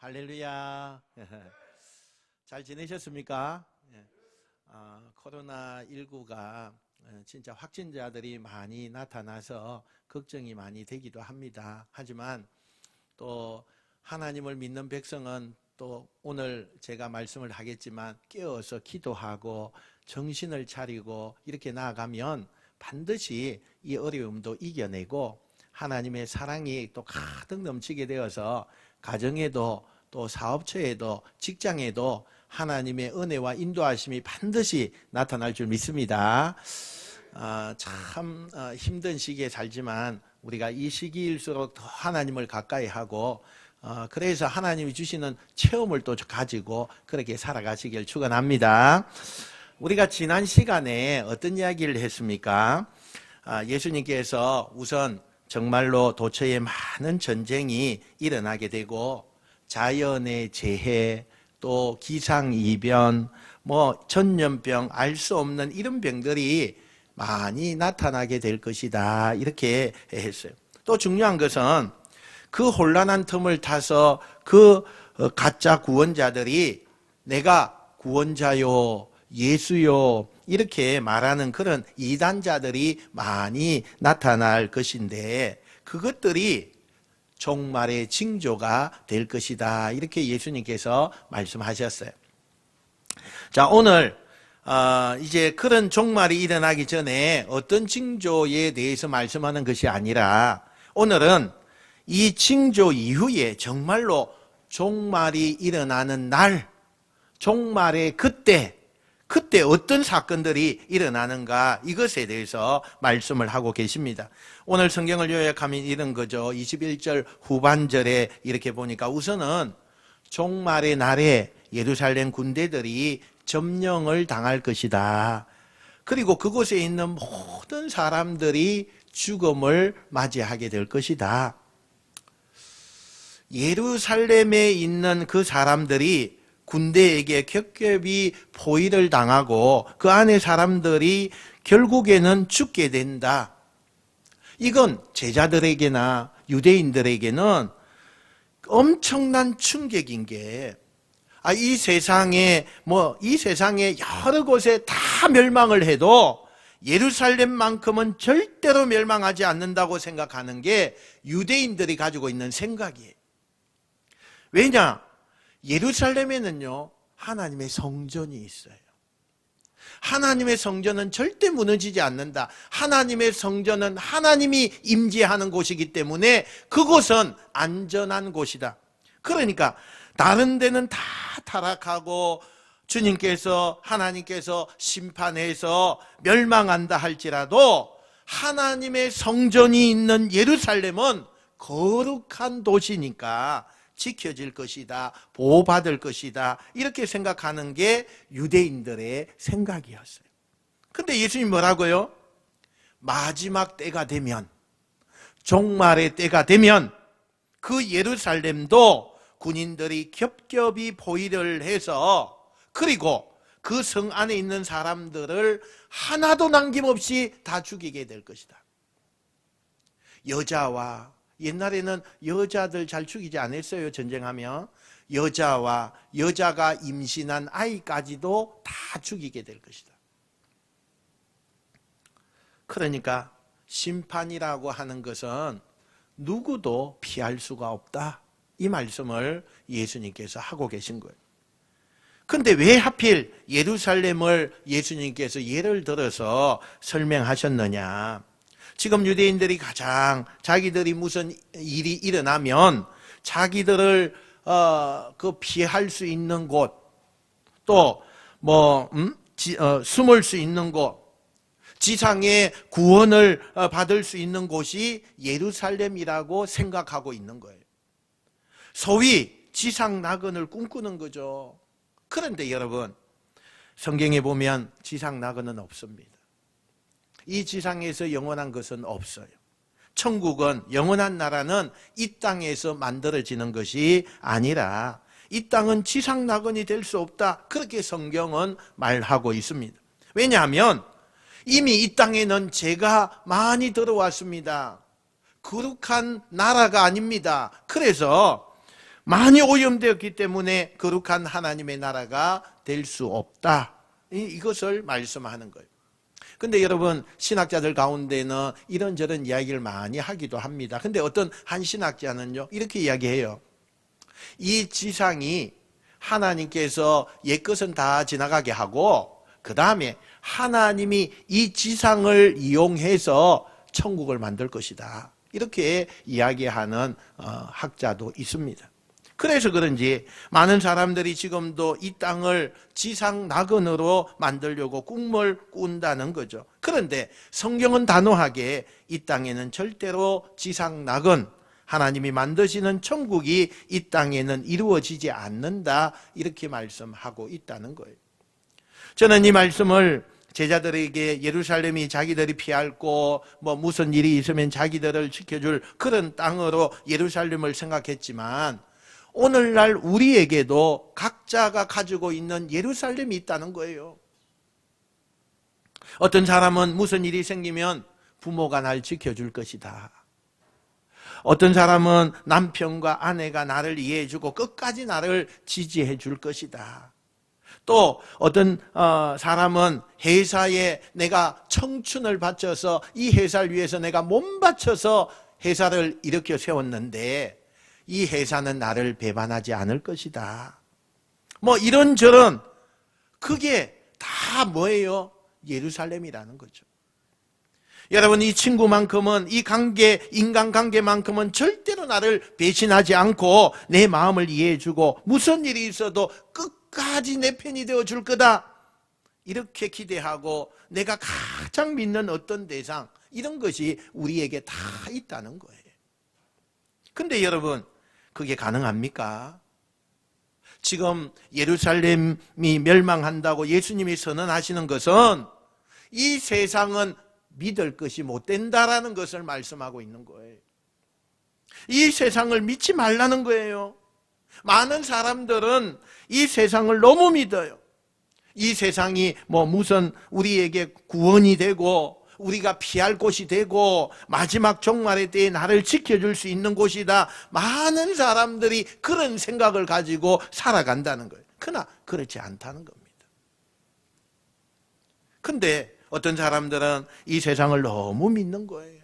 할렐루야. 잘 지내셨습니까? 코로나19가 진짜 확진자들이 많이 나타나서 걱정이 많이 되기도 합니다. 하지만 또 하나님을 믿는 백성은 또 오늘 제가 말씀을 하겠지만 깨어서 기도하고 정신을 차리고 이렇게 나아가면 반드시 이 어려움도 이겨내고 하나님의 사랑이 또 가득 넘치게 되어서 가정에도 또 사업처에도 직장에도 하나님의 은혜와 인도하심이 반드시 나타날 줄 믿습니다. 참 힘든 시기에 살지만 우리가 이 시기일수록 더 하나님을 가까이 하고 그래서 하나님이 주시는 체험을 또 가지고 그렇게 살아가시길 축원합니다. 우리가 지난 시간에 어떤 이야기를 했습니까? 예수님께서 우선 정말로 도처에 많은 전쟁이 일어나게 되고 자연의 재해 또 기상이변 전염병 알 수 없는 이런 병들이 많이 나타나게 될 것이다 이렇게 했어요. 또 중요한 것은 그 혼란한 틈을 타서 그 가짜 구원자들이 내가 구원자요 예수요 이렇게 말하는 그런 이단자들이 많이 나타날 것인데 그것들이 종말의 징조가 될 것이다 이렇게 예수님께서 말씀하셨어요. 자, 오늘 이제 그런 종말이 일어나기 전에 어떤 징조에 대해서 말씀하는 것이 아니라 오늘은 이 징조 이후에 정말로 종말이 일어나는 날, 종말의 그때 어떤 사건들이 일어나는가 이것에 대해서 말씀을 하고 계십니다. 오늘 성경을 요약하면 이런 거죠. 21절 후반절에 이렇게 보니까 우선은 종말의 날에 예루살렘 군대들이 점령을 당할 것이다. 그리고 그곳에 있는 모든 사람들이 죽음을 맞이하게 될 것이다. 예루살렘에 있는 그 사람들이 군대에게 겹겹이 포위를 당하고 그 안에 사람들이 결국에는 죽게 된다. 이건 제자들에게나 유대인들에게는 엄청난 충격인 게 이 세상에 여러 곳에 다 멸망을 해도 예루살렘만큼은 절대로 멸망하지 않는다고 생각하는 게 유대인들이 가지고 있는 생각이에요. 왜냐? 예루살렘에는요 하나님의 성전이 있어요. 하나님의 성전은 절대 무너지지 않는다. 하나님의 성전은 하나님이 임재하는 곳이기 때문에 그곳은 안전한 곳이다. 그러니까 다른 데는 다 타락하고 하나님께서 심판해서 멸망한다 할지라도 하나님의 성전이 있는 예루살렘은 거룩한 도시니까 지켜질 것이다, 보호받을 것이다 이렇게 생각하는 게 유대인들의 생각이었어요. 근데 예수님이 뭐라고요? 마지막 때가 되면, 종말의 때가 되면 그 예루살렘도 군인들이 겹겹이 포위를 해서 그리고 그 성 안에 있는 사람들을 하나도 남김없이 다 죽이게 될 것이다. 옛날에는 여자들 잘 죽이지 않았어요. 전쟁하면 여자가 임신한 아이까지도 다 죽이게 될 것이다. 그러니까 심판이라고 하는 것은 누구도 피할 수가 없다 이 말씀을 예수님께서 하고 계신 거예요. 근데 왜 하필 예루살렘을 예수님께서 예를 들어서 설명하셨느냐? 지금 유대인들이 가장 자기들이 무슨 일이 일어나면 자기들을 피할 수 있는 곳, 또 숨을 수 있는 곳, 지상의 구원을 받을 수 있는 곳이 예루살렘이라고 생각하고 있는 거예요. 소위 지상 낙원을 꿈꾸는 거죠. 그런데 여러분, 성경에 보면 지상 낙원은 없습니다. 이 지상에서 영원한 것은 없어요. 천국은, 영원한 나라는 이 땅에서 만들어지는 것이 아니라 이 땅은 지상 낙원이 될 수 없다. 그렇게 성경은 말하고 있습니다. 왜냐하면 이미 이 땅에는 죄가 많이 들어왔습니다. 거룩한 나라가 아닙니다. 그래서 많이 오염되었기 때문에 거룩한 하나님의 나라가 될 수 없다. 이것을 말씀하는 거예요. 근데 여러분, 신학자들 가운데는 이런저런 이야기를 많이 하기도 합니다. 근데 어떤 한 신학자는요, 이렇게 이야기해요. 이 지상이 하나님께서 옛것은 다 지나가게 하고, 그 다음에 하나님이 이 지상을 이용해서 천국을 만들 것이다. 이렇게 이야기하는 학자도 있습니다. 그래서 그런지 많은 사람들이 지금도 이 땅을 지상 낙원으로 만들려고 꿈을 꾼다는 거죠. 그런데 성경은 단호하게 이 땅에는 절대로 지상 낙원, 하나님이 만드시는 천국이 이 땅에는 이루어지지 않는다, 이렇게 말씀하고 있다는 거예요. 저는 이 말씀을 제자들에게 예루살렘이 자기들이 피할 곳, 무슨 일이 있으면 자기들을 지켜줄 그런 땅으로 예루살렘을 생각했지만, 오늘날 우리에게도 각자가 가지고 있는 예루살렘이 있다는 거예요. 어떤 사람은 무슨 일이 생기면 부모가 날 지켜줄 것이다. 어떤 사람은 남편과 아내가 나를 이해해주고 끝까지 나를 지지해 줄 것이다. 또 어떤 사람은 회사에 내가 청춘을 바쳐서 이 회사를 위해서 내가 몸 바쳐서 회사를 일으켜 세웠는데 이 회사는 나를 배반하지 않을 것이다. 이런저런, 그게 다 뭐예요? 예루살렘이라는 거죠. 여러분, 이 친구만큼은, 이 관계, 인간관계만큼은 절대로 나를 배신하지 않고 내 마음을 이해해주고 무슨 일이 있어도 끝까지 내 편이 되어줄 거다, 이렇게 기대하고 내가 가장 믿는 어떤 대상, 이런 것이 우리에게 다 있다는 거예요. 근데 여러분, 그게 가능합니까? 지금 예루살렘이 멸망한다고 예수님이 선언하시는 것은 이 세상은 믿을 것이 못 된다라는 것을 말씀하고 있는 거예요. 이 세상을 믿지 말라는 거예요. 많은 사람들은 이 세상을 너무 믿어요. 이 세상이 무슨 우리에게 구원이 되고 우리가 피할 곳이 되고 마지막 종말의 때에 나를 지켜줄 수 있는 곳이다. 많은 사람들이 그런 생각을 가지고 살아간다는 거예요. 그러나 그렇지 않다는 겁니다. 근데 어떤 사람들은 이 세상을 너무 믿는 거예요.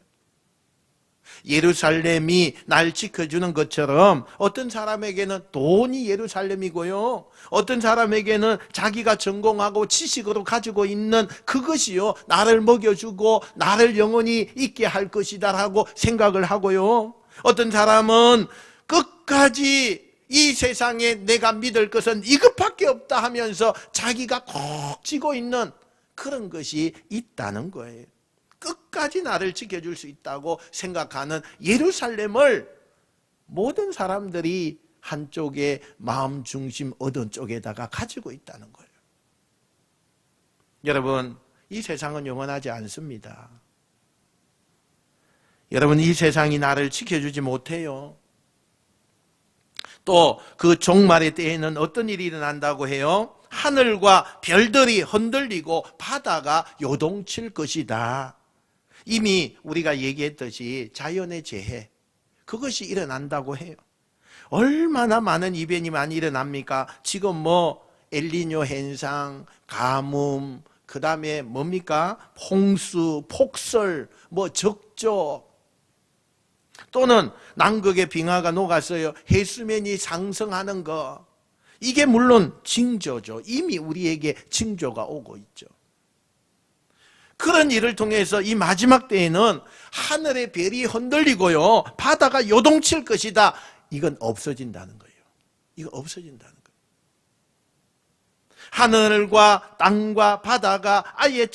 예루살렘이 날 지켜주는 것처럼 어떤 사람에게는 돈이 예루살렘이고요, 어떤 사람에게는 자기가 전공하고 지식으로 가지고 있는 그것이요 나를 먹여주고 나를 영원히 있게 할 것이다 라고 생각을 하고요, 어떤 사람은 끝까지 이 세상에 내가 믿을 것은 이것밖에 없다 하면서 자기가 꼭 쥐고 있는 그런 것이 있다는 거예요. 끝까지 나를 지켜줄 수 있다고 생각하는 예루살렘을 모든 사람들이 한쪽에 마음 중심 어떤 쪽에다가 가지고 있다는 거예요. 여러분, 이 세상은 영원하지 않습니다. 여러분, 이 세상이 나를 지켜주지 못해요. 또 그 종말의 때에는 어떤 일이 일어난다고 해요? 하늘과 별들이 흔들리고 바다가 요동칠 것이다. 이미 우리가 얘기했듯이 자연의 재해, 그것이 일어난다고 해요. 얼마나 많은 이변이 많이 일어납니까? 지금 엘니뇨 현상, 가뭄, 그 다음에 뭡니까? 홍수, 폭설, 적조, 또는 남극의 빙하가 녹았어요. 해수면이 상승하는 거, 이게 물론 징조죠. 이미 우리에게 징조가 오고 있죠. 그런 일을 통해서 이 마지막 때에는 하늘의 별이 흔들리고요, 바다가 요동칠 것이다. 이건 없어진다는 거예요. 이거 없어진다는 거예요. 하늘과 땅과 바다가 아예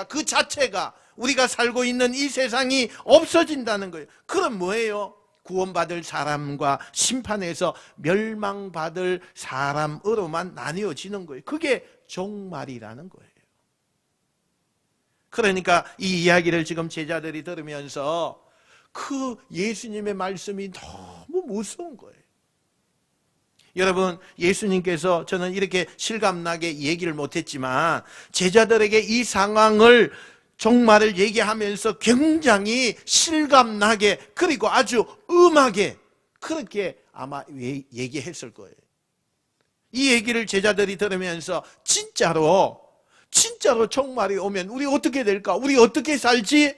그 자체가 우리가 살고 있는 이 세상이 없어진다는 거예요. 그럼 뭐예요? 구원받을 사람과 심판에서 멸망받을 사람으로만 나뉘어지는 거예요. 그게 종말이라는 거예요. 그러니까 이 이야기를 지금 제자들이 들으면서 그 예수님의 말씀이 너무 무서운 거예요. 여러분, 예수님께서, 저는 이렇게 실감나게 얘기를 못했지만 제자들에게 이 상황을, 종말을 얘기하면서 굉장히 실감나게, 그리고 아주 음하게 그렇게 아마 얘기했을 거예요. 이 얘기를 제자들이 들으면서 진짜로 종말이 오면 우리 어떻게 될까? 우리 어떻게 살지?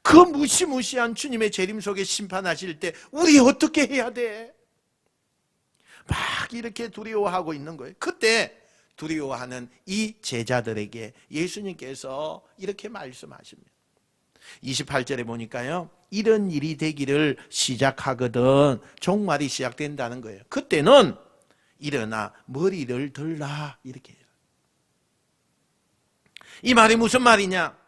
그 무시무시한 주님의 재림 속에 심판하실 때 우리 어떻게 해야 돼? 막 이렇게 두려워하고 있는 거예요. 그때 두려워하는 이 제자들에게 예수님께서 이렇게 말씀하십니다. 28절에 보니까요, 이런 일이 되기를 시작하거든 종말이 시작된다는 거예요. 그때는 일어나 머리를 들라, 이렇게 해요. 이 말이 무슨 말이냐?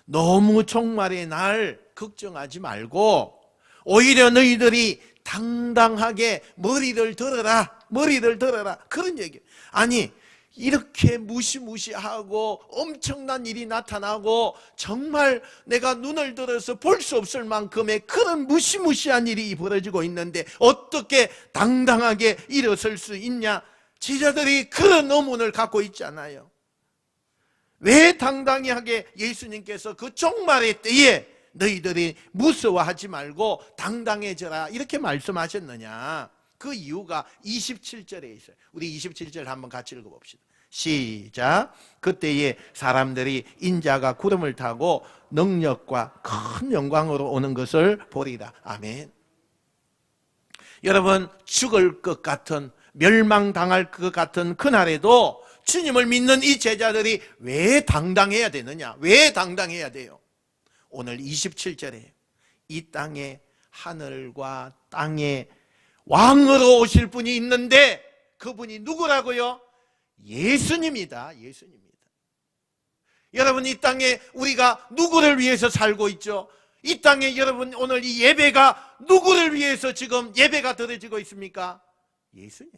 너무 종말의 날 걱정하지 말고 오히려 너희들이 당당하게 머리를 들어라, 머리를 들어라, 그런 얘기예요. 아니, 이렇게 무시무시하고 엄청난 일이 나타나고 정말 내가 눈을 들어서 볼 수 없을 만큼의 그런 무시무시한 일이 벌어지고 있는데 어떻게 당당하게 일어설 수 있냐? 제자들이 그런 의문을 갖고 있잖아요. 왜 당당하게 예수님께서 그 종말의 때에 너희들이 무서워하지 말고 당당해져라 이렇게 말씀하셨느냐? 그 이유가 27절에 있어요. 우리 27절 한번 같이 읽어봅시다. 시작. 그때에 사람들이 인자가 구름을 타고 능력과 큰 영광으로 오는 것을 보리라. 아멘. 여러분, 죽을 것 같은, 멸망당할 것 같은 그날에도 주님을 믿는 이 제자들이 왜 당당해야 되느냐? 왜 당당해야 돼요? 오늘 27절에 이 땅에 하늘과 땅에 왕으로 오실 분이 있는데 그분이 누구라고요? 예수님이다. 예수님이다. 여러분, 이 땅에 우리가 누구를 위해서 살고 있죠? 이 땅에 여러분, 오늘 이 예배가 누구를 위해서 지금 예배가 드려지고 있습니까? 예수님.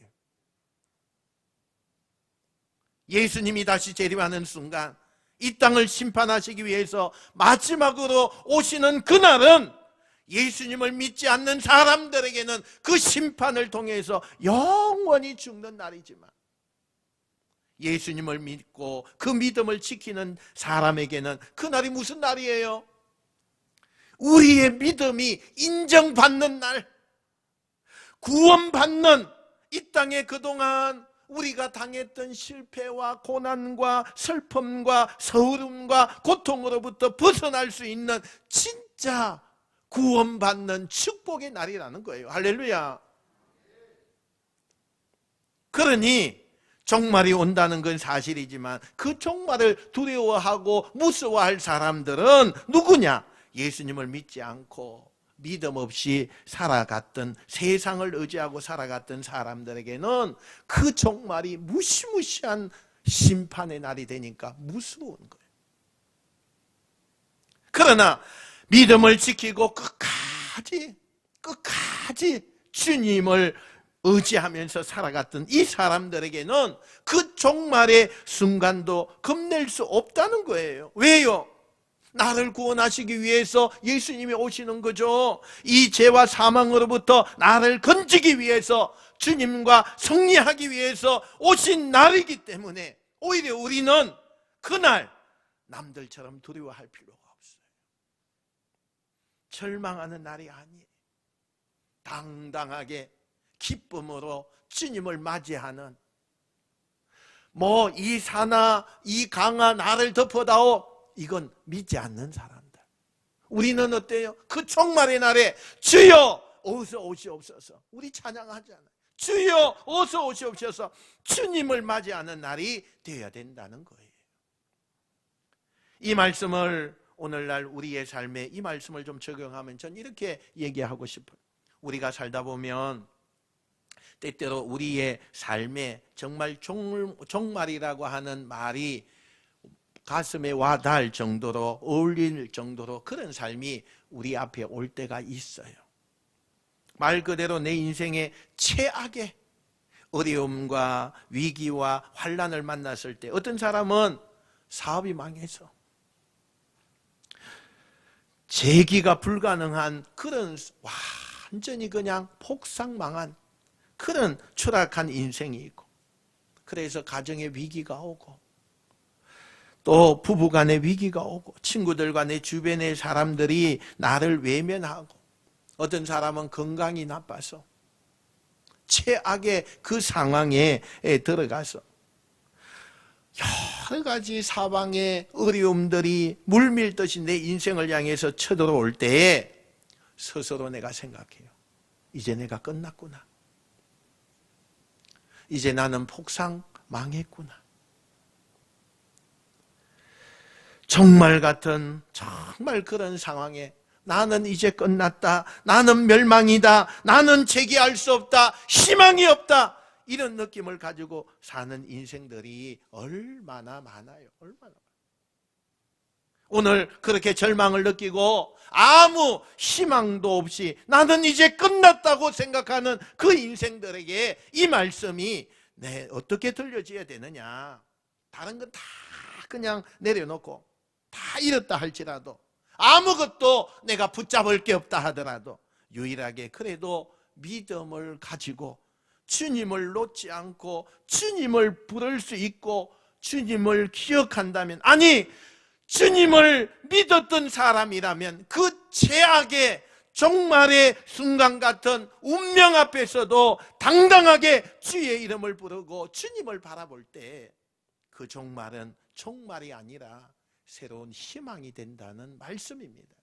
예수님이 다시 재림하는 순간 이 땅을 심판하시기 위해서 마지막으로 오시는 그날은 예수님을 믿지 않는 사람들에게는 그 심판을 통해서 영원히 죽는 날이지만 예수님을 믿고 그 믿음을 지키는 사람에게는 그날이 무슨 날이에요? 우리의 믿음이 인정받는 날, 구원받는, 이 땅에 그동안 우리가 당했던 실패와 고난과 슬픔과 서울음과 고통으로부터 벗어날 수 있는 진짜 구원받는 축복의 날이라는 거예요. 할렐루야. 그러니 종말이 온다는 건 사실이지만 그 종말을 두려워하고 무서워할 사람들은 누구냐? 예수님을 믿지 않고 믿음 없이 살아갔던, 세상을 의지하고 살아갔던 사람들에게는 그 종말이 무시무시한 심판의 날이 되니까 무서운 거예요. 그러나 믿음을 지키고 끝까지 주님을 의지하면서 살아갔던 이 사람들에게는 그 종말의 순간도 겁낼 수 없다는 거예요. 왜요? 나를 구원하시기 위해서 예수님이 오시는 거죠. 이 죄와 사망으로부터 나를 건지기 위해서, 주님과 승리하기 위해서 오신 날이기 때문에 오히려 우리는 그날 남들처럼 두려워할 필요가 없어요. 절망하는 날이 아니에요. 당당하게 기쁨으로 주님을 맞이하는, 이 산아 이 강아 나를 덮어다오, 이건 믿지 않는 사람들. 우리는 어때요? 그 종말의 날에 주여 어서 오시옵소서, 우리 찬양하잖아요. 주여 어서 오시옵소서. 주님을 맞이하는 날이 되어야 된다는 거예요. 이 말씀을 오늘날 우리의 삶에 이 말씀을 좀 적용하면 전 이렇게 얘기하고 싶어요. 우리가 살다 보면 때때로 우리의 삶에 정말 종말이라고 하는 말이 가슴에 와닿을 정도로, 어울릴 정도로 그런 삶이 우리 앞에 올 때가 있어요. 말 그대로 내 인생의 최악의 어려움과 위기와 환난을 만났을 때, 어떤 사람은 사업이 망해서 재기가 불가능한 그런 완전히 그냥 폭삭망한 그런 추락한 인생이 있고, 그래서 가정에 위기가 오고, 또 부부간의 위기가 오고, 친구들과 내 주변의 사람들이 나를 외면하고, 어떤 사람은 건강이 나빠서 최악의 그 상황에 들어가서 여러 가지 사방의 어려움들이 물밀듯이 내 인생을 향해서 쳐들어올 때에 스스로 내가 생각해요. 이제 내가 끝났구나. 이제 나는 폭삭 망했구나. 정말 같은 정말 그런 상황에 나는 이제 끝났다. 나는 멸망이다. 나는 재기할 수 없다. 희망이 없다. 이런 느낌을 가지고 사는 인생들이 얼마나 많아요. 얼마나 많아요. 오늘 그렇게 절망을 느끼고 아무 희망도 없이 나는 이제 끝났다고 생각하는 그 인생들에게 이 말씀이 어떻게 들려져야 되느냐. 다른 건 다 그냥 내려놓고 다 잃었다 할지라도 아무것도 내가 붙잡을 게 없다 하더라도 유일하게 그래도 믿음을 가지고 주님을 놓지 않고 주님을 부를 수 있고 주님을 기억한다면, 아니 주님을 믿었던 사람이라면 그 최악의 종말의 순간 같은 운명 앞에서도 당당하게 주의 이름을 부르고 주님을 바라볼 때 그 종말은 종말이 아니라 새로운 희망이 된다는 말씀입니다.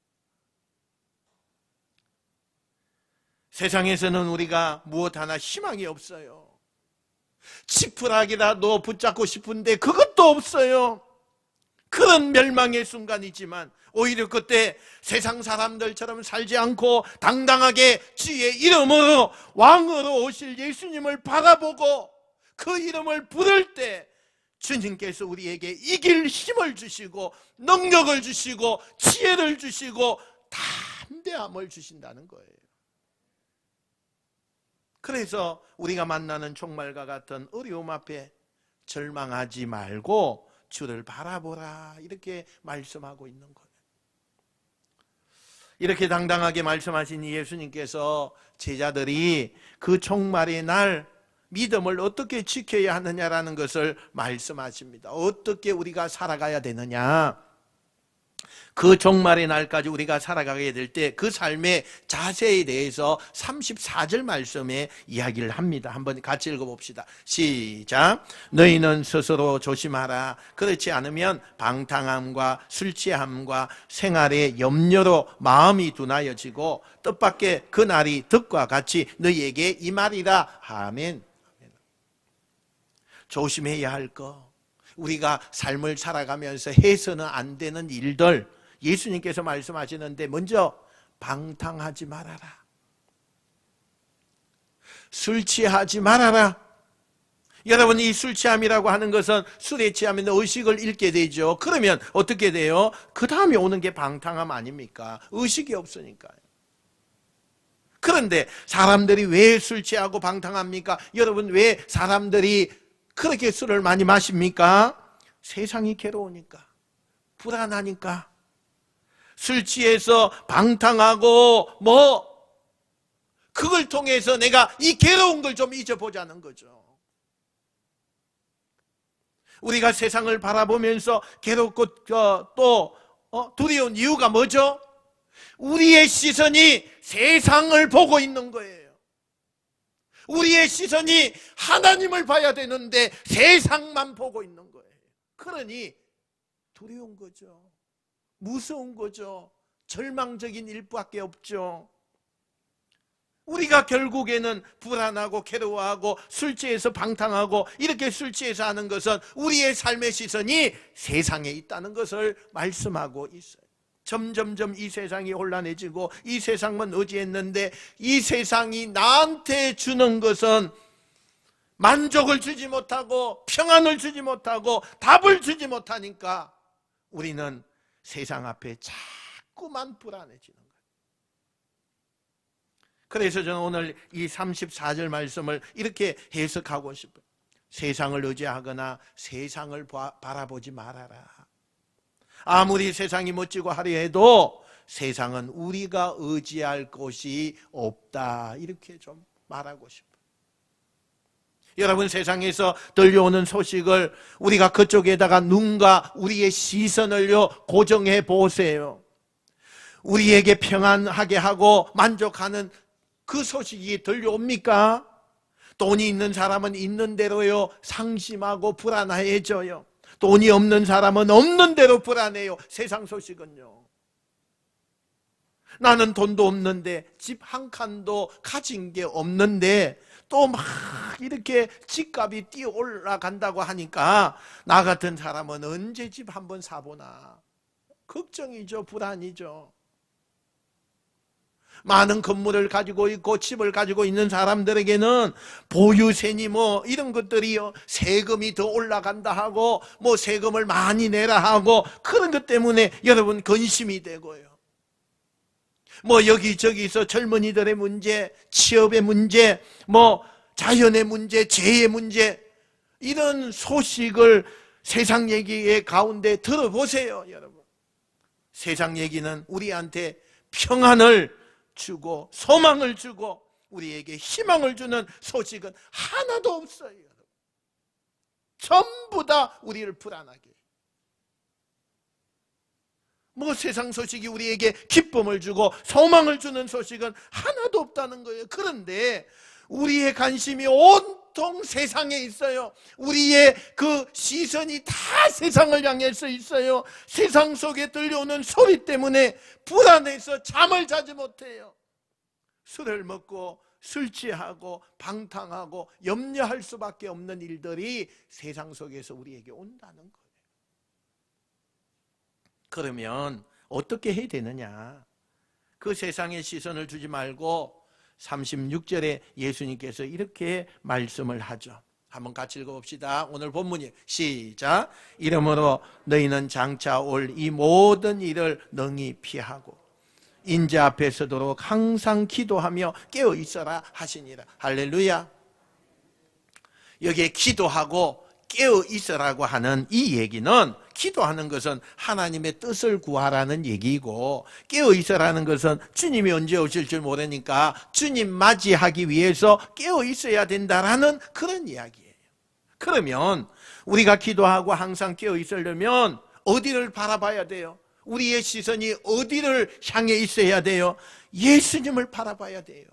세상에서는 우리가 무엇 하나 희망이 없어요. 지푸라기라도 붙잡고 싶은데 그것도 없어요. 그런 멸망의 순간이지만 오히려 그때 세상 사람들처럼 살지 않고 당당하게 주의 이름으로 왕으로 오실 예수님을 바라보고 그 이름을 부를 때 주님께서 우리에게 이길 힘을 주시고 능력을 주시고 지혜를 주시고 담대함을 주신다는 거예요. 그래서 우리가 만나는 종말과 같은 어려움 앞에 절망하지 말고 주를 바라보라, 이렇게 말씀하고 있는 거예요. 이렇게 당당하게 말씀하신 예수님께서 제자들이 그 종말의 날 믿음을 어떻게 지켜야 하느냐라는 것을 말씀하십니다. 어떻게 우리가 살아가야 되느냐, 그 종말의 날까지 우리가 살아가게 될 때 그 삶의 자세에 대해서 34절 말씀에 이야기를 합니다. 한번 같이 읽어봅시다. 시작. 너희는 스스로 조심하라. 그렇지 않으면 방탕함과 술 취함과 생활의 염려로 마음이 둔하여지고 뜻밖의 그 날이 득과 같이 너희에게 임하리라. 아멘. 조심해야 할 거, 우리가 삶을 살아가면서 해서는 안 되는 일들 예수님께서 말씀하시는데, 먼저 방탕하지 말아라. 술 취하지 말아라. 여러분, 이 술 취함이라고 하는 것은 술에 취하면 의식을 잃게 되죠. 그러면 어떻게 돼요? 그 다음에 오는 게 방탕함 아닙니까? 의식이 없으니까요. 그런데 사람들이 왜 술 취하고 방탕합니까? 여러분, 왜 사람들이 그렇게 술을 많이 마십니까? 세상이 괴로우니까, 불안하니까. 술 취해서 방탕하고 그걸 통해서 내가 이 괴로운 걸 좀 잊어보자는 거죠. 우리가 세상을 바라보면서 괴롭고 또 두려운 이유가 뭐죠? 우리의 시선이 세상을 보고 있는 거예요. 우리의 시선이 하나님을 봐야 되는데 세상만 보고 있는 거예요. 그러니 두려운 거죠. 무서운 거죠. 절망적인 일밖에 없죠. 우리가 결국에는 불안하고 괴로워하고 술 취해서 방탕하고 이렇게 술 취해서 하는 것은 우리의 삶의 시선이 세상에 있다는 것을 말씀하고 있어요. 점점점 이 세상이 혼란해지고 이 세상만 의지했는데 이 세상이 나한테 주는 것은 만족을 주지 못하고 평안을 주지 못하고 답을 주지 못하니까 우리는 세상 앞에 자꾸만 불안해지는 거예요. 그래서 저는 오늘 이 34절 말씀을 이렇게 해석하고 싶어요. 세상을 의지하거나 세상을 바라보지 말아라. 아무리 세상이 멋지고 하려 해도 세상은 우리가 의지할 곳이 없다, 이렇게 좀 말하고 싶어요. 여러분, 세상에서 들려오는 소식을 우리가 그쪽에다가 눈과 우리의 시선을요 고정해 보세요. 우리에게 평안하게 하고 만족하는 그 소식이 들려옵니까? 돈이 있는 사람은 있는 대로요 상심하고 불안해져요. 돈이 없는 사람은 없는 대로 불안해요. 세상 소식은요. 나는 돈도 없는데 집 한 칸도 가진 게 없는데 또 막 이렇게 집값이 뛰어 올라간다고 하니까 나 같은 사람은 언제 집 한번 사보나 걱정이죠. 불안이죠. 많은 건물을 가지고 있고 집을 가지고 있는 사람들에게는 보유세니 뭐 이런 것들이요 세금이 더 올라간다 하고 뭐 세금을 많이 내라 하고 그런 것 때문에 여러분 근심이 되고요. 뭐 여기저기서 젊은이들의 문제, 취업의 문제, 뭐 자연의 문제, 재해의 문제 이런 소식을 세상 얘기의 가운데 들어보세요. 여러분, 세상 얘기는 우리한테 평안을 주고 소망을 주고 우리에게 희망을 주는 소식은 하나도 없어요. 전부 다 우리를 불안하게 해요. 뭐 세상 소식이 우리에게 기쁨을 주고 소망을 주는 소식은 하나도 없다는 거예요. 그런데 우리의 관심이 온통 세상에 있어요. 우리의 그 시선이 다 세상을 향해서 있어요. 세상 속에 들려오는 소리 때문에 불안해서 잠을 자지 못해요. 술을 먹고 술 취하고 방탕하고 염려할 수밖에 없는 일들이 세상 속에서 우리에게 온다는 거예요. 그러면 어떻게 해야 되느냐? 그 세상에 시선을 주지 말고 36절에 예수님께서 이렇게 말씀을 하죠. 한번 같이 읽어봅시다. 오늘 본문이 시작. 이러므로 너희는 장차 올 이 모든 일을 능히 피하고 인자 앞에 서도록 항상 기도하며 깨어 있어라 하시니라. 할렐루야. 여기에 기도하고 깨어 있으라고 하는 이 얘기는, 기도하는 것은 하나님의 뜻을 구하라는 얘기이고, 깨어 있으라는 것은 주님이 언제 오실 줄 모르니까 주님 맞이하기 위해서 깨어 있어야 된다라는 그런 이야기예요. 그러면 우리가 기도하고 항상 깨어 있으려면 어디를 바라봐야 돼요? 우리의 시선이 어디를 향해 있어야 돼요? 예수님을 바라봐야 돼요.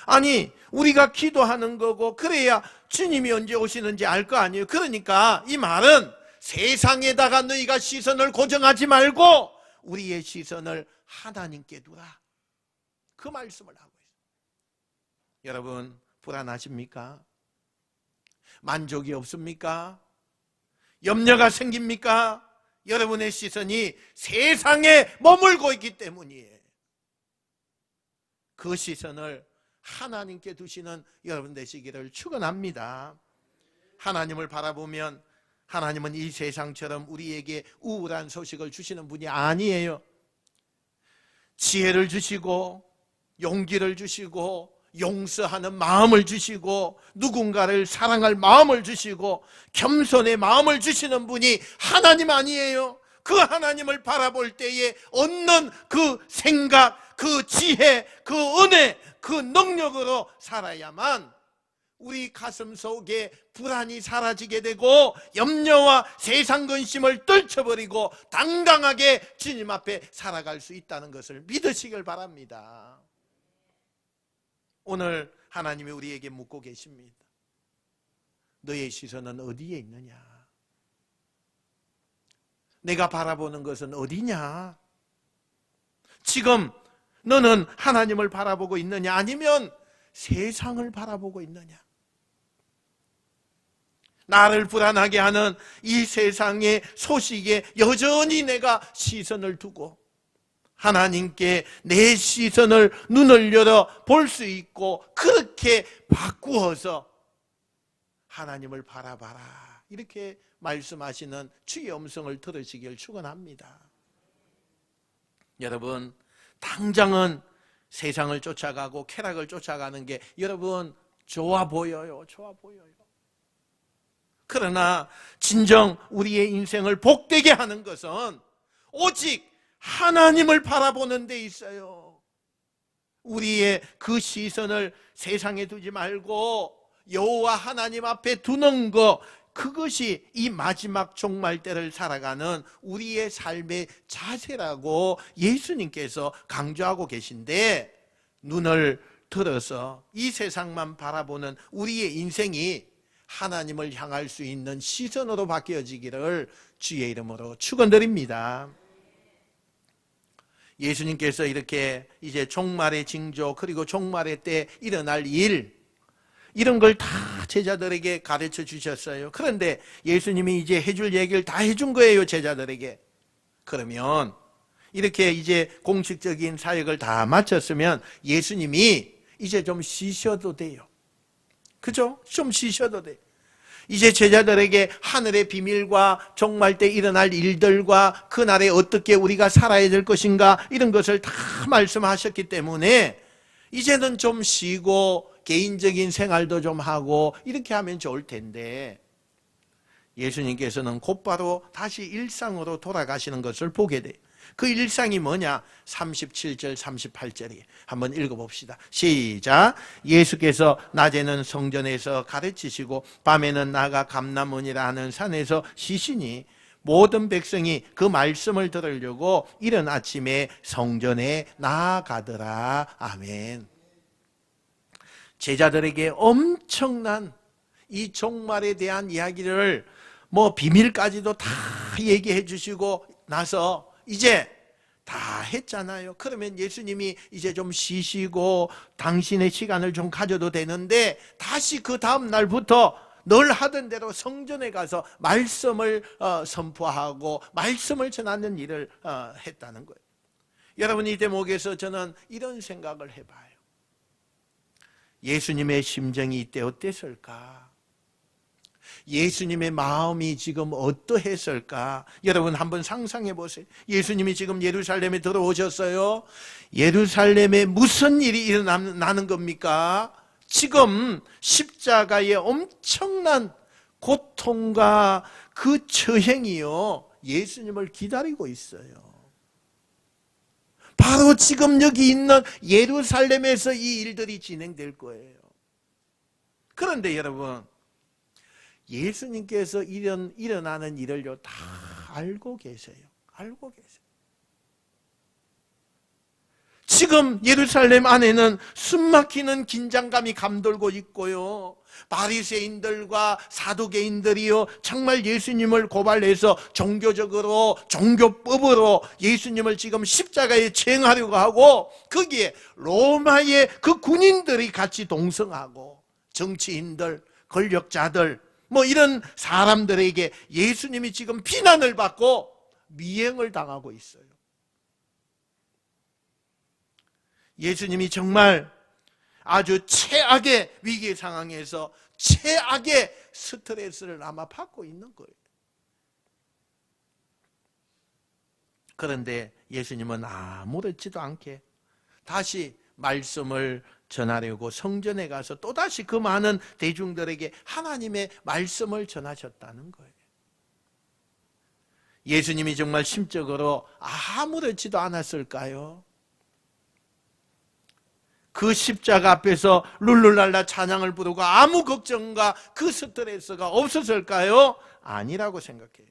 아니, 우리가 기도하는 거고 그래야 주님이 언제 오시는지 알 거 아니에요. 그러니까 이 말은 세상에다가 너희가 시선을 고정하지 말고 우리의 시선을 하나님께 두라, 그 말씀을 하고 있어요. 여러분, 불안하십니까? 만족이 없습니까? 염려가 생깁니까? 여러분의 시선이 세상에 머물고 있기 때문이에요. 그 시선을 하나님께 두시는 여러분 되시기를 축원합니다. 하나님을 바라보면 하나님은 이 세상처럼 우리에게 우울한 소식을 주시는 분이 아니에요. 지혜를 주시고 용기를 주시고 용서하는 마음을 주시고 누군가를 사랑할 마음을 주시고 겸손의 마음을 주시는 분이 하나님 아니에요. 그 하나님을 바라볼 때에 얻는 그 생각, 그 지혜, 그 은혜, 그 능력으로 살아야만 우리 가슴 속에 불안이 사라지게 되고 염려와 세상 근심을 떨쳐버리고 당당하게 주님 앞에 살아갈 수 있다는 것을 믿으시길 바랍니다. 오늘 하나님이 우리에게 묻고 계십니다. 너의 시선은 어디에 있느냐? 내가 바라보는 것은 어디냐? 지금 너는 하나님을 바라보고 있느냐? 아니면 세상을 바라보고 있느냐? 나를 불안하게 하는 이 세상의 소식에 여전히 내가 시선을 두고 하나님께 내 시선을, 눈을 열어 볼 수 있고 그렇게 바꾸어서 하나님을 바라봐라, 이렇게 말씀하시는 주의 음성을 들으시길 축원합니다. 여러분, 당장은 세상을 쫓아가고 쾌락을 쫓아가는 게 여러분 좋아 보여요. 좋아 보여요. 그러나 진정 우리의 인생을 복되게 하는 것은 오직 하나님을 바라보는 데 있어요. 우리의 그 시선을 세상에 두지 말고 여호와 하나님 앞에 두는 것, 그것이 이 마지막 종말 때를 살아가는 우리의 삶의 자세라고 예수님께서 강조하고 계신데, 눈을 들어서 이 세상만 바라보는 우리의 인생이 하나님을 향할 수 있는 시선으로 바뀌어지기를 주의 이름으로 축원드립니다. 예수님께서 이렇게 이제 종말의 징조 그리고 종말의 때 일어날 일, 이런 걸 다 제자들에게 가르쳐 주셨어요. 그런데 예수님이 이제 해줄 얘기를 다 해준 거예요, 제자들에게. 그러면 이렇게 이제 공식적인 사역을 다 마쳤으면 예수님이 이제 좀 쉬셔도 돼요. 그죠? 좀 쉬셔도 돼요. 이제 제자들에게 하늘의 비밀과 종말 때 일어날 일들과 그날에 어떻게 우리가 살아야 될 것인가 이런 것을 다 말씀하셨기 때문에 이제는 좀 쉬고 개인적인 생활도 좀 하고 이렇게 하면 좋을 텐데 예수님께서는 곧바로 다시 일상으로 돌아가시는 것을 보게 돼요. 그 일상이 뭐냐? 37절 38절이 한번 읽어봅시다. 시작. 예수께서 낮에는 성전에서 가르치시고 밤에는 나가 감람원이라 하는 산에서 쉬시니 모든 백성이 그 말씀을 들으려고 이른 아침에 성전에 나아가더라. 아멘. 제자들에게 엄청난 이 종말에 대한 이야기를 뭐 비밀까지도 다 얘기해 주시고 나서 이제 다 했잖아요. 그러면 예수님이 이제 좀 쉬시고 당신의 시간을 좀 가져도 되는데 다시 그 다음 날부터 늘 하던 대로 성전에 가서 말씀을 선포하고 말씀을 전하는 일을 했다는 거예요. 여러분, 이 대목에서 저는 이런 생각을 해봐요. 예수님의 심정이 이때 어땠을까? 예수님의 마음이 지금 어떠했을까? 여러분 한번 상상해 보세요. 예수님이 지금 예루살렘에 들어오셨어요. 예루살렘에 무슨 일이 일어나는 겁니까? 지금 십자가의 엄청난 고통과 그 처형이요 예수님을 기다리고 있어요. 바로 지금 여기 있는 예루살렘에서 이 일들이 진행될 거예요. 그런데 여러분, 예수님께서 일어나는 일을요 다 알고 계세요. 알고 계세요. 지금 예루살렘 안에는 숨막히는 긴장감이 감돌고 있고요. 바리새인들과 사두개인들이요 정말 예수님을 고발해서 종교적으로 종교법으로 예수님을 지금 십자가에 처형하려고 하고 거기에 로마의 그 군인들이 같이 동성하고 정치인들, 권력자들 뭐 이런 사람들에게 예수님이 지금 비난을 받고 미행을 당하고 있어요. 예수님이 정말 아주 최악의 위기 상황에서 최악의 스트레스를 아마 받고 있는 거예요. 그런데 예수님은 아무렇지도 않게 다시 말씀을 전하려고 성전에 가서 또다시 그 많은 대중들에게 하나님의 말씀을 전하셨다는 거예요. 예수님이 정말 심적으로 아무렇지도 않았을까요? 그 십자가 앞에서 룰루랄라 찬양을 부르고 아무 걱정과 그 스트레스가 없었을까요? 아니라고 생각해요.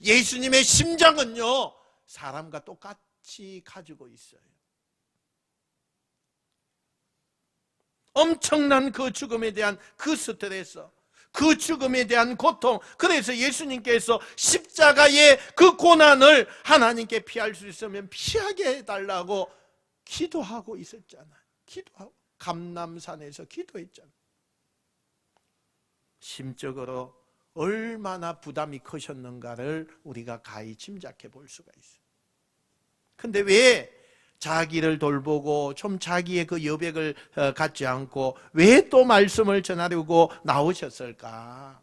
예수님의 심장은요 사람과 똑같이 가지고 있어요. 엄청난 그 죽음에 대한 그 스트레스, 그 죽음에 대한 고통, 그래서 예수님께서 십자가의 그 고난을 하나님께 피할 수 있으면 피하게 해달라고 기도하고 있었잖아요. 기도하고 감람산에서 기도했잖아요. 심적으로 얼마나 부담이 크셨는가를 우리가 가히 짐작해 볼 수가 있어요. 근데 왜 자기를 돌보고 좀 자기의 그 여백을 갖지 않고 왜 또 말씀을 전하려고 나오셨을까?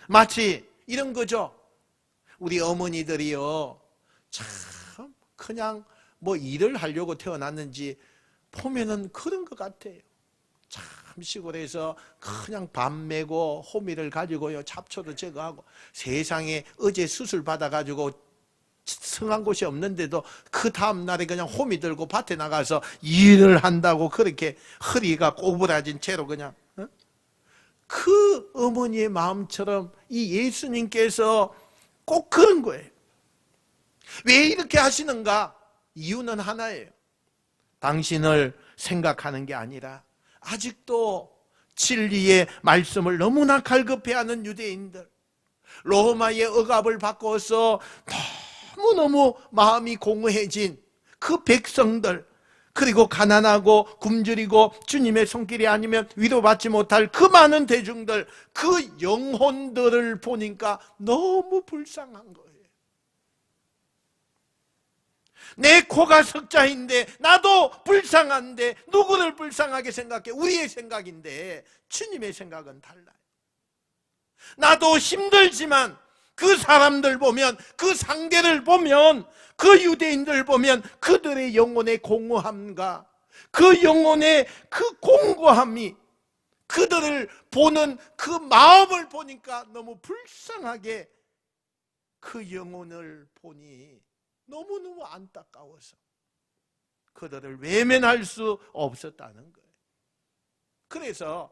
마치 이런 거죠. 우리 어머니들이요 참 그냥 뭐 일을 하려고 태어났는지 보면은 그런 것 같아요. 참 시골에서 그냥 밥 메고 호미를 가지고요 잡초도 제거하고 세상에 어제 수술 받아가지고 성한 곳이 없는데도 그 다음 날에 그냥 호미 들고 밭에 나가서 일을 한다고 그렇게 허리가 꼬부라진 채로 그냥 그 어머니의 마음처럼 이 예수님께서 꼭 그런 거예요. 왜 이렇게 하시는가? 이유는 하나예요. 당신을 생각하는 게 아니라 아직도 진리의 말씀을 너무나 갈급해하는 유대인들, 로마의 억압을 받고서 너무너무 마음이 공허해진 그 백성들, 그리고 가난하고 굶주리고 주님의 손길이 아니면 위로받지 못할 그 많은 대중들, 그 영혼들을 보니까 너무 불쌍한 거예요. 내 코가 석자인데 나도 불쌍한데 누구를 불쌍하게 생각해? 우리의 생각인데 주님의 생각은 달라요. 나도 힘들지만 그 사람들 보면, 그 상대를 보면, 그 유대인들 보면 그들의 영혼의 공허함과 그 영혼의 그 공고함이, 그들을 보는 그 마음을 보니까 너무 불쌍하게 그 영혼을 보니 너무너무 안타까워서 그들을 외면할 수 없었다는 거예요. 그래서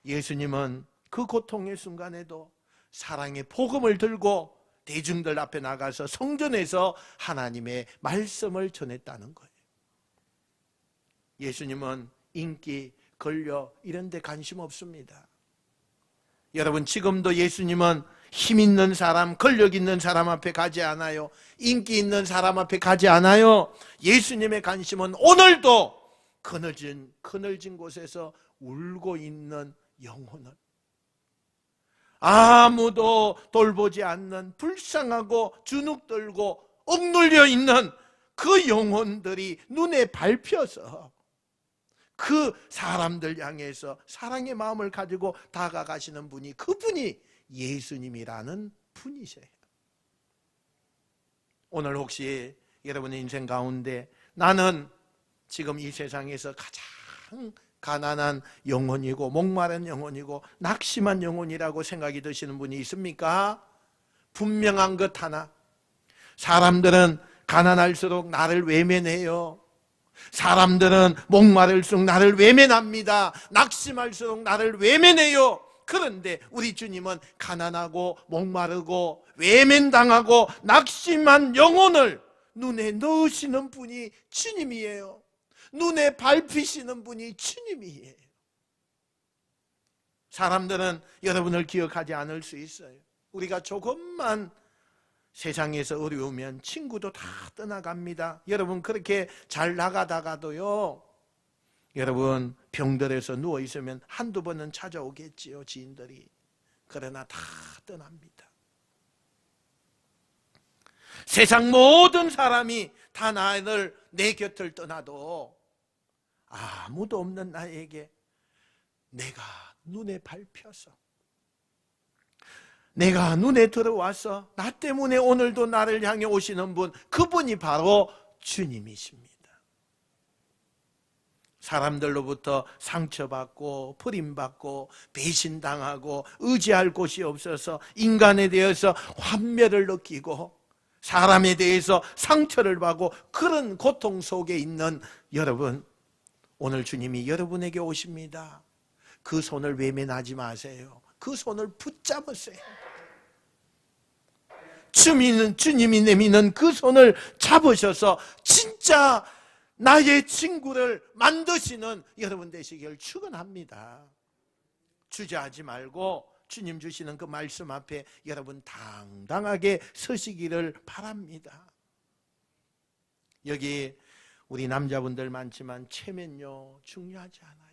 예수님은 그 고통의 순간에도 사랑의 복음을 들고 대중들 앞에 나가서 성전에서 하나님의 말씀을 전했다는 거예요. 예수님은 인기, 권력 이런 데 관심 없습니다. 여러분, 지금도 예수님은 힘 있는 사람, 권력 있는 사람 앞에 가지 않아요. 인기 있는 사람 앞에 가지 않아요. 예수님의 관심은 오늘도 그늘진 곳에서 울고 있는 영혼을, 아무도 돌보지 않는 불쌍하고 주눅들고 억눌려 있는 그 영혼들이 눈에 밟혀서 그 사람들 향해서 사랑의 마음을 가지고 다가가시는 분이, 그분이 예수님이라는 분이세요. 오늘 혹시 여러분의 인생 가운데 나는 지금 이 세상에서 가장 가난한 영혼이고 목마른 영혼이고 낙심한 영혼이라고 생각이 드시는 분이 있습니까? 분명한 것 하나, 사람들은 가난할수록 나를 외면해요. 사람들은 목마를수록 나를 외면합니다. 낙심할수록 나를 외면해요. 그런데 우리 주님은 가난하고 목마르고 외면당하고 낙심한 영혼을 눈에 넣으시는 분이 주님이에요. 눈에 밟히시는 분이 주님이에요. 사람들은 여러분을 기억하지 않을 수 있어요. 우리가 조금만 세상에서 어려우면 친구도 다 떠나갑니다. 여러분, 그렇게 잘 나가다가도요, 여러분 병들어서 누워있으면 한두 번은 찾아오겠지요, 지인들이. 그러나 다 떠납니다. 세상 모든 사람이 다 나를, 내 곁을 떠나도 아무도 없는 나에게 내가 눈에 밟혀서, 내가 눈에 들어와서 나 때문에 오늘도 나를 향해 오시는 분, 그분이 바로 주님이십니다. 사람들로부터 상처받고 버림받고 배신당하고 의지할 곳이 없어서 인간에 대해서 환멸을 느끼고 사람에 대해서 상처를 받고 그런 고통 속에 있는 여러분, 오늘 주님이 여러분에게 오십니다. 그 손을 외면하지 마세요. 그 손을 붙잡으세요. 주님이 내미는 그 손을 잡으셔서 진짜 나의 친구를 만드시는 여러분 되시길 축원합니다. 주저하지 말고 주님 주시는 그 말씀 앞에 여러분 당당하게 서시기를 바랍니다. 여기 우리 남자분들 많지만 체면요 중요하지 않아요.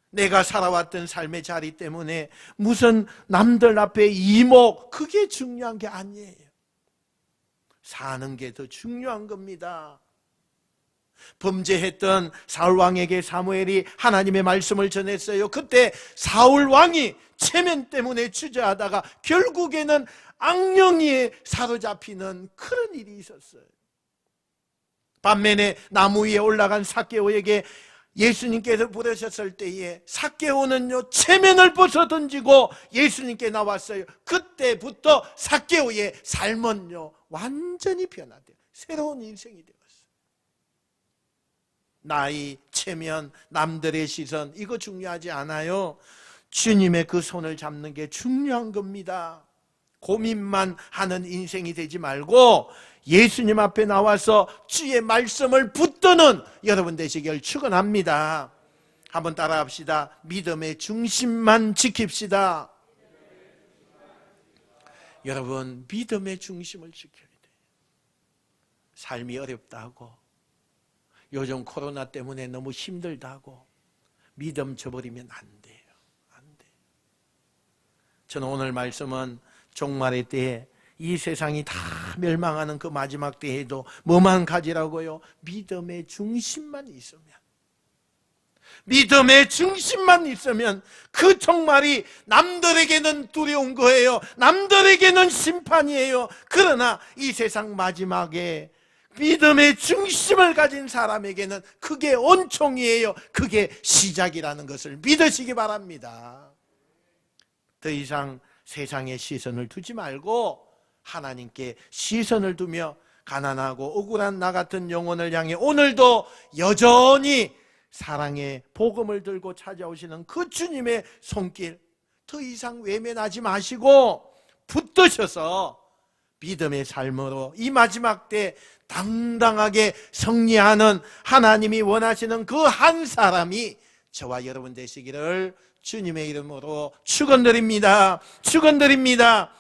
내가 살아왔던 삶의 자리 때문에 무슨 남들 앞에 이목, 그게 중요한 게 아니에요. 사는 게 더 중요한 겁니다. 범죄했던 사울 왕에게 사무엘이 하나님의 말씀을 전했어요. 그때 사울 왕이 체면 때문에 주저하다가 결국에는 악령이 사로잡히는 그런 일이 있었어요. 반면에 나무 위에 올라간 삭개오에게 예수님께서 부르셨을 때에 삭개오는요 체면을 벗어던지고 예수님께 나왔어요. 그때부터 삭개오의 삶은요 완전히 변화돼요. 새로운 인생이 되었어요. 나이, 체면, 남들의 시선, 이거 중요하지 않아요. 주님의 그 손을 잡는 게 중요한 겁니다. 고민만 하는 인생이 되지 말고 예수님 앞에 나와서 주의 말씀을 붙드는 여러분 되시길 축원합니다. 한번 따라합시다. 믿음의 중심만 지킵시다. 여러분, 믿음의 중심을 지켜야 돼요. 삶이 어렵다고, 요즘 코로나 때문에 너무 힘들다고 믿음 저버리면 안 돼요. 안 돼요. 저는 오늘 말씀은 종말의 때에 이 세상이 다 멸망하는 그 마지막 때에도 뭐만 가지라고요? 믿음의 중심만 있으면, 믿음의 중심만 있으면 그 종말이 남들에게는 두려운 거예요. 남들에게는 심판이에요. 그러나 이 세상 마지막에 믿음의 중심을 가진 사람에게는 그게 온총이에요. 그게 시작이라는 것을 믿으시기 바랍니다. 더 이상 세상에 시선을 두지 말고 하나님께 시선을 두며 가난하고 억울한 나 같은 영혼을 향해 오늘도 여전히 사랑의 복음을 들고 찾아오시는 그 주님의 손길 더 이상 외면하지 마시고 붙드셔서 믿음의 삶으로 이 마지막 때 당당하게 승리하는 하나님이 원하시는 그 한 사람이 저와 여러분 되시기를 주님의 이름으로 축원드립니다. 축원드립니다.